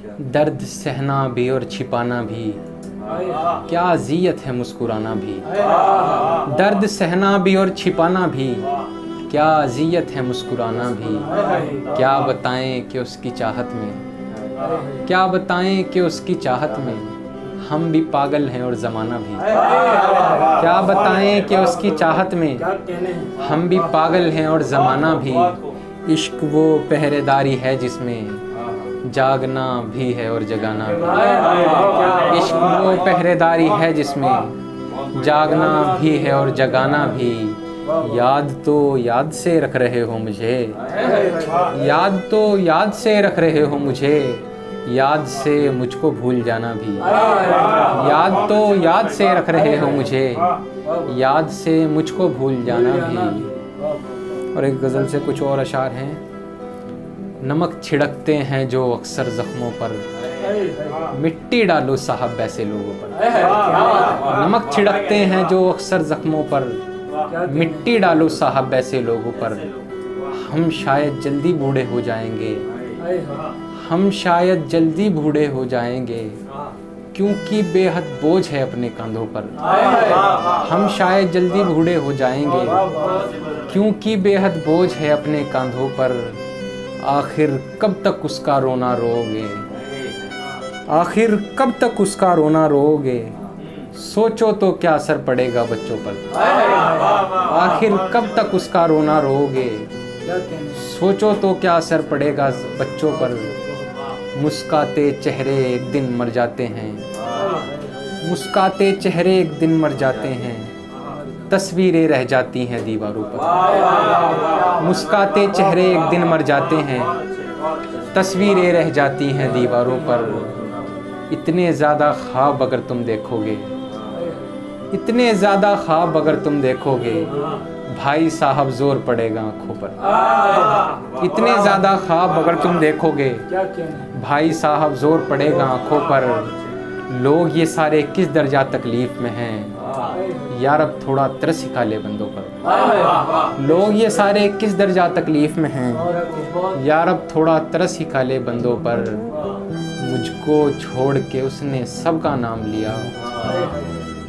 दर्द सहना भी और छिपाना भी, क्या अज़ियत है मुस्कुराना भी। दर्द सहना भी और छिपाना भी, क्या अज़ियत है मुस्कुराना भी। क्या बताएं कि उसकी चाहत में, क्या बताएं कि उसकी चाहत में हम भी पागल हैं और ज़माना भी। क्या बताएं कि उसकी चाहत में हम भी पागल हैं और ज़माना भी। इश्क वो पहरेदारी है जिसमें जागना भी है और जगाना भी। इश्क वो पहरेदारी है जिसमें जागना भी है और जगाना भी। याद तो याद से रख रहे हो मुझे, याद तो याद से रख रहे हो मुझे, याद से मुझको भूल जाना भी। याद तो याद से रख रहे हो मुझे, याद से मुझको भूल जाना भी। और एक गज़ल से कुछ और अशार हैं। नमक छिड़कते हैं जो अक्सर ज़ख्मों पर, मिट्टी डालो साहब वैसे लोगों पर। नमक छिड़कते हैं जो अक्सर ज़ख्मों पर, मिट्टी डालो साहब वैसे लोगों पर। हम शायद जल्दी बूढ़े हो जाएंगे, हम शायद जल्दी बूढ़े हो जाएंगे, क्योंकि बेहद बोझ है अपने कंधों पर। हम शायद जल्दी बूढ़े हो जाएंगे, क्योंकि बेहद बोझ है अपने कंधों पर। आखिर कब तक उसका रोना रोओगे, आखिर कब तक उसका रोना रोओगे, सोचो तो क्या असर पड़ेगा बच्चों पर। आखिर कब तक उसका रोना रोओगे, सोचो तो क्या असर पड़ेगा बच्चों पर। मुस्काते चेहरे एक दिन मर जाते हैं, मुस्काते चेहरे एक दिन मर जाते हैं, तस्वीरें रह जाती हैं दीवारों पर। मुस्काते चेहरे एक दिन मर जाते हैं, तस्वीरें रह जाती हैं दीवारों पर। इतने ज़्यादा ख्वाब अगर तुम देखोगे, इतने ज़्यादा ख्वाब अगर तुम देखोगे, भाई साहब जोर पड़ेगा आँखों पर। इतने ज़्यादा ख्वाब अगर तुम देखोगे, भाई साहब जोर पड़ेगा आँखों पर। लोग ये सारे किस दर्जा तकलीफ़ में हैं, यार अब थोड़ा तरस खा ले बंदों पर। लोग ये सारे किस दर्जा तकलीफ़ में हैं, यार अब थोड़ा तरस खा ले बंदों पर। मुझको छोड़ के उसने सबका नाम लिया,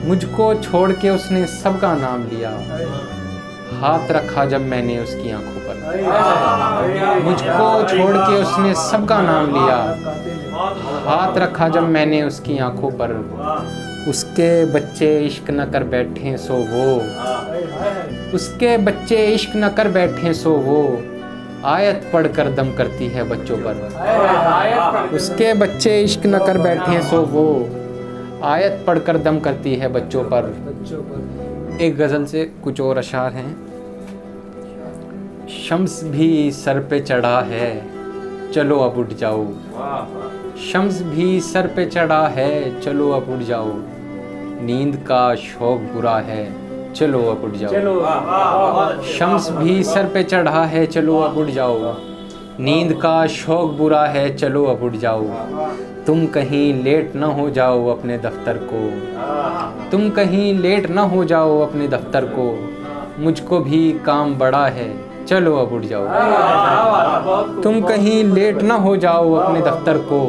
मुझको छोड़ के उसने सबका नाम लिया, हाथ रखा जब मैंने उसकी आंखों पर। मुझको छोड़ के उसने सबका नाम लिया, हाथ रखा जब मैंने उसकी आंखों पर। उसके बच्चे इश्क न कर बैठे सो वो, उसके बच्चे इश्क न कर बैठे सो वो, आयत पढ़कर दम करती है बच्चों पर। उसके बच्चे इश्क न कर बैठे सो वो, आयत पढ़कर दम करती है बच्चों पर। एक गज़ल से कुछ और अशार हैं। शम्स भी सर पे चढ़ा है, चलो अब उठ जाओ। शम्स भी सर पे चढ़ा है, चलो अब उठ जाओ। नींद का शौक बुरा है, चलो अब उठ जाओ। शम्स भी सर पे चढ़ा है, चलो अब उठ जाओ। नींद का शौक बुरा है, चलो अब उठ जाओ। तुम कहीं लेट न हो जाओ अपने दफ्तर को, तुम कहीं लेट न हो जाओ अपने दफ्तर को। मुझको भी काम बड़ा है, चलो अब उठ जाओ। तुम कहीं लेट न हो जाओ अपने दफ्तर को,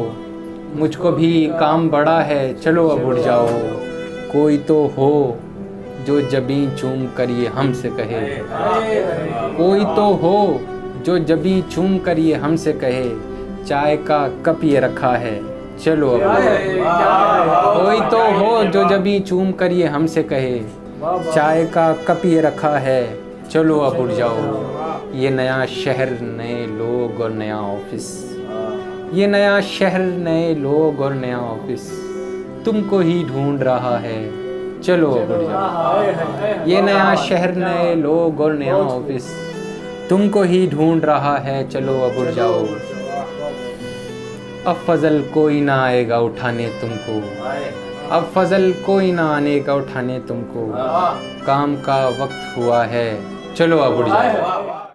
मुझको भी काम बड़ा है, चलो अब उठ जाओ। कोई तो हो जो जबीं चूम कर ये हमसे कहे, कोई तो हो जो जबीं चूम कर ये हमसे कहे, चाय का कप ये रखा है, चलो अब उठ जाओ। कोई तो हो जो जबीं चूम कर ये हमसे कहे, चाय का कप ये रखा है, चलो अब उठ जाओ। ये नया शहर नए लोग और नया ऑफिस, ये नया शहर नए लोग और नया ऑफिस, तुमको ही ढूंढ रहा है, चलो अब उठ जाओ। ये नया शहर नए लोग और नया ऑफिस, तुमको ही ढूंढ रहा है, चलो अब उठ जाओ। अब फजल कोई ना आएगा उठाने तुमको, अब फजल कोई ना आने का उठाने तुमको। काम का वक्त हुआ है, चलो अब उठ जाओ।